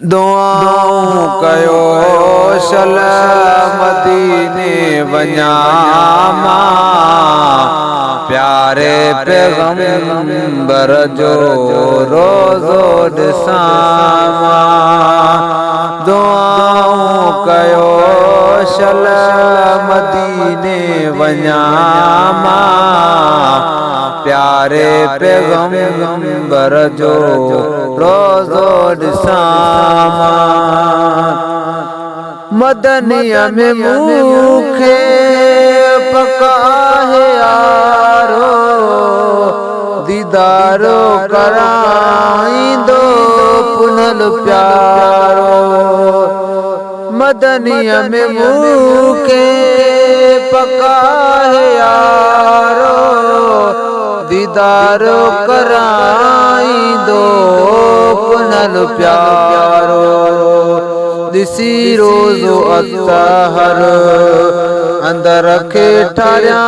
दुआऊं कयो शल मदीने वञा मां प्यारे पैगंबर जो रोज़ो ॾिसां मां। दुआऊं कयो शल मदीने वञा मां प्यारे पैगंबर जो रोज़ो ॾिसां मां। मदनीअ में मूंखे पका है यारो दीदारो कराईंदो पुनल प्यारो। मदनीअ में मूंखे पका है यारो दीदारो कराईंदो पुनल प्यारो। दिसी रोज़ो अतहर अंदर खे ठारिया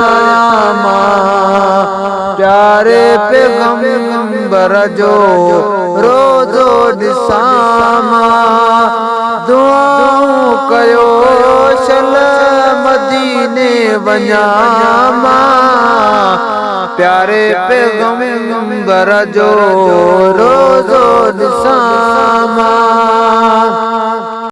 मां प्यारे पैगंबर जो रोज़ो ॾिसां मां। दुआऊं कयो शल मदीने वञा मां प्यारे पैगंबर जो रोज़ो ॾिसां मां।